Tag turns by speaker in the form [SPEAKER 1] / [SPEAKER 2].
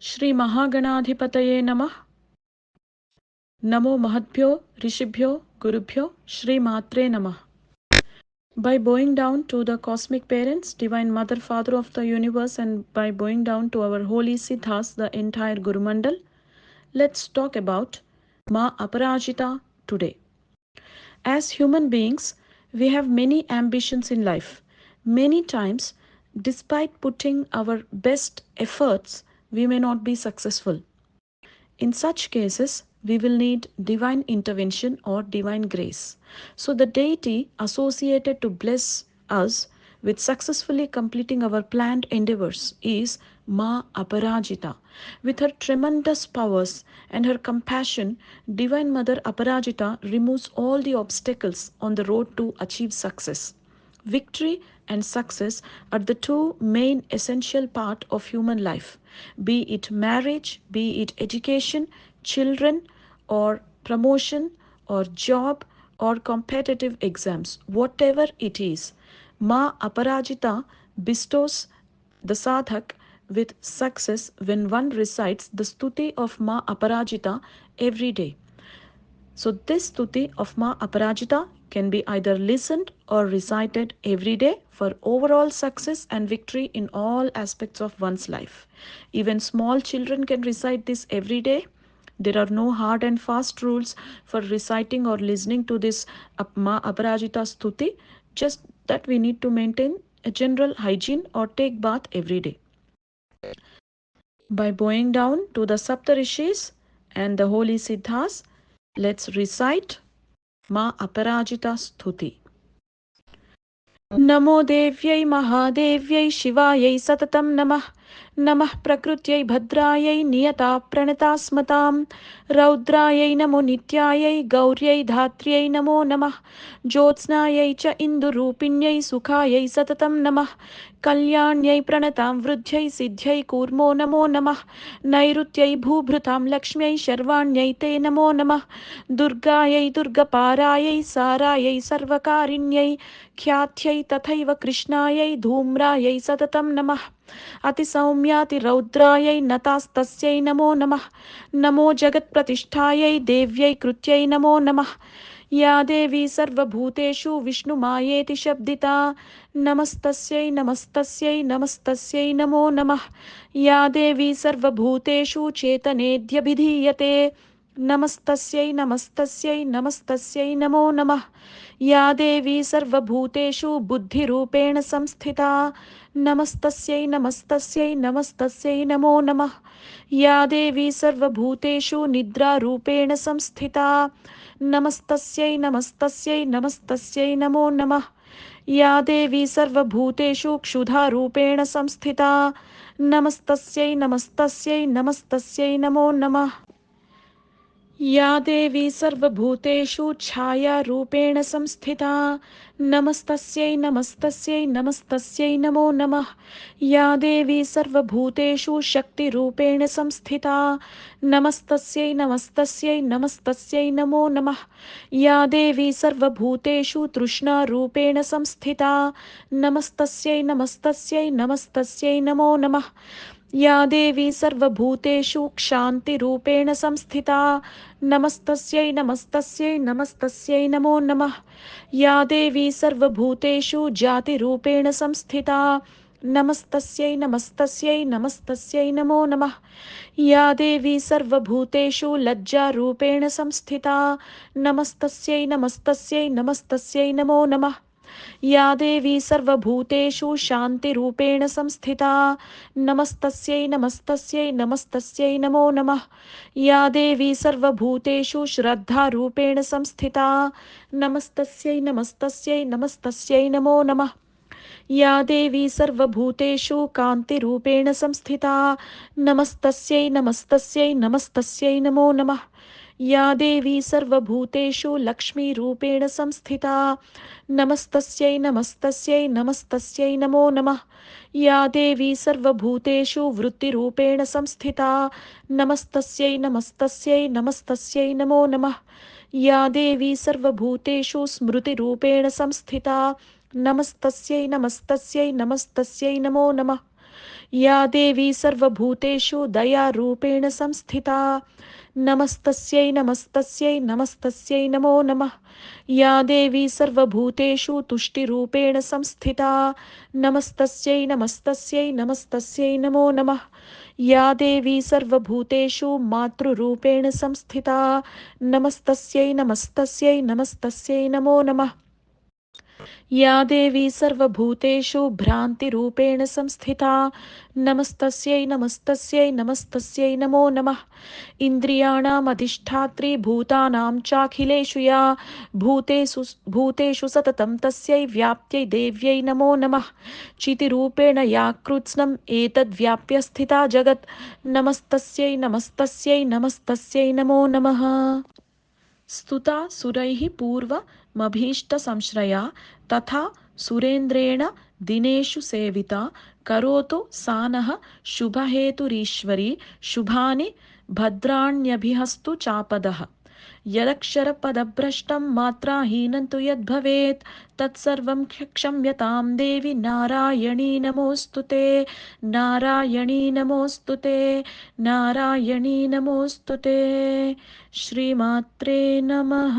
[SPEAKER 1] श्री महागणाधिपतये नमः। नमो महद्भ्यो ऋषिभ्यो गुरुभ्यो श्री मात्रे नमः. By bowing down to the cosmic parents, divine mother, father of the universe, and by bowing down to our holy siddhas, the entire Guru Mandal, let's talk about Ma Aparajita today. As human beings, we have many ambitions in life. Many times, despite putting our best efforts, we may not be successful. In such cases, we will need divine intervention or divine grace. So, the deity associated to bless us with successfully completing our planned endeavors is Ma Aparajita. With her tremendous powers and her compassion, Divine Mother Aparajita removes all the obstacles on the road to achieve success. Victory and success are the two main essential part of human life, be it marriage, be it education, children, or promotion, or job, or competitive exams, whatever it is. Ma Aparajita bestows the sadhak with success when one recites the stuti of Ma Aparajita every day. So, this stuti of Ma Aparajita can be either listened or recited every day for overall success and victory in all aspects of one's life. Even small children can recite this every day. There are no hard and fast rules for reciting or listening to this Ma Aparajita stuti, just that we need to maintain a general hygiene or take bath every day. By bowing down to the Saptarishis and the holy Siddhas, let's recite Ma Aparajita Stuti. नमो देव्यै महादेव्यै शिवायै सततं नमः. नमः प्रकृत्यै भद्रायै नियता प्रणता स्मतां. रौद्रायै नमो नित्यायै गौर्यै धात्र्यै नमो नमः. ज्योत्स्नायै च इन्दुरूपिण्यै सुखायै सततं नमः. कल्याण्यै प्रणतां वृद्ध्यै सिद्ध्यै कूर्मो नमो नमः. नैऋत्यै भूभृतां लक्ष्म्यै शर्वाण्यै ते नमो नमः. दुर्गायै दुर्गपारायै सारायै सर्वकारिण्यै ख्यात्यै तथैव कृष्णायै धूम्रायै सततं नमः. अतिसौम्यातिरौद्रायै नतास्तस्यै नमो नमः. नमो जगत्प्रतिष्ठायै देव्यै कृत्यै नमो नमः. या देवी सर्वभूतेषु विष्णुमायेति शब्दिता नमस्तस्यै नमस्तस्यै नमस्तस्यै नमो नमः. या देवी सर्वभूतेषु चेतनेद्यभिधीयते नमस्तस्यै नमस्तस्यै नमस्तस्यै नमो नमः. या देवी सर्वभूतेषु बुद्धिरूपेण संस्थिता नमस्तस्यै नमस्तस्यै नमस्तस्यै नमो नमः. या देवी सर्वभूतेषु निद्रारूपेण संस्थिता नमस्तस्यै नमस्तस्यै नमस्तस्यै नमो नमः. या देवी सर्वभूतेषु क्षुधारूपेण संस्थिता नमस्तस्यै नमस्तस्यै नमस्तस्यै नमो नमः. या देवी सर्वभूतेषु छायारूपेण संस्थिता नमस्तस्यै नमस्तस्यै नमस्तस्यै नमो नमः. या देवी सर्वभूतेषु शक्तिरूपेण संस्थिता नमस्तस्यै नमस्तस्यै नमस्तस्यै नमो नमः. या देवी सर्वभूतेषु तृष्णारूपेण संस्थिता नमस्तस्यै नमस्तस्यै नमस्तस्यै नमो नमः. या देवी सर्वभूतेषु क्षान्तिरूपेण संस्थिता नमस्तस्यै नमस्तस्यै नमस्तस्यै नमो नमः. या देवी सर्वभूतेषु जातिरूपेण संस्थिता नमस्तस्यै नमस्तस्यै नमस्तस्यै नमो नमः. या देवी सर्वभूतेषु लज्जारूपेण संस्थिता नमस्तस्यै नमस्तस्यै नमस्तस्यै नमो नमः. या देवी सर्वभूतेषु शान्तिरूपेण संस्थिता नमस्तस्यै नमस्तस्यै नमस्तस्यै नमो नमः. या देवी सर्वभूतेषु श्रद्धारूपेण संस्थिता नमस्तस्यै नमस्तस्यै नमस्तस्यै नमो नमः. या देवी सर्वभूतेषु कान्तिरूपेण संस्थिता नमस्तस्यै नमस्तस्यै नमस्तस्यै नमो नमः. या देवी सर्वभूतेषु लक्ष्मीरूपेण संस्थिता नमस्तस्यै नमस्तस्यै नमस्तस्यै नमो नमः. या देवी सर्वभूतेषु वृत्तिरूपेण संस्थिता नमस्तस्यै नमस्तस्यै नमस्तस्यै नमो नमः. या देवी सर्वभूतेषु स्मृतिरूपेण संस्थिता नमस्तस्यै नमस्तस्यै नमस्तस्यै नमो नमः. या देवी सर्वभूतेषु दयारूपेण संस्थिता नमस्तस्यै नमस्तस्यै नमस्तस्यै नमो नमः। या देवी सर्वभूतेषु तुष्टिरूपेण संस्थिता नमस्तस्यै नमस्तस्यै नमस्तस्यै नमो नमः। या देवी सर्वभूतेषु मातृरूपेण संस्थिता नमस्तस्यै नमस्तस्यै नमस्तस्यै नमो नमः। या देवी सर्वभूतेषु भ्रान्तिरूपेण संस्थिता नमस्तस्यै नमस्तस्यै नमस्तस्यै नमो नमः। इन्द्रियाणामधिष्ठात्री भूतानां चाखिलेषु या भूतेषु सततं तस्यै व्याप्त्यै देव्यै नमो नमः। चितिरूपेण या कृत्स्नम् एतद्व्याप्य स्थिता जगत् नमस्तस्यै नमस्तस्यै नमस्तस्यै नमो नमः। स्तुता सुरैः पूर्वमभीष्टसंश्रया तथा सुरेन्द्रेण दिनेषु सेविता करोतु सा नः शुभहेतुरीश्वरी शुभानि भद्राण्यभिहस्तु चापदः। यदक्षरपदभ्रष्टं मात्राहीनं तु यद्भवेत् तत्सर्वं क्षम्यतां देवि नारायणी नमोऽस्तु ते नारायणी नमोऽस्तु ते नारायणी नमोऽस्तु ते। श्रीमात्रे नमः।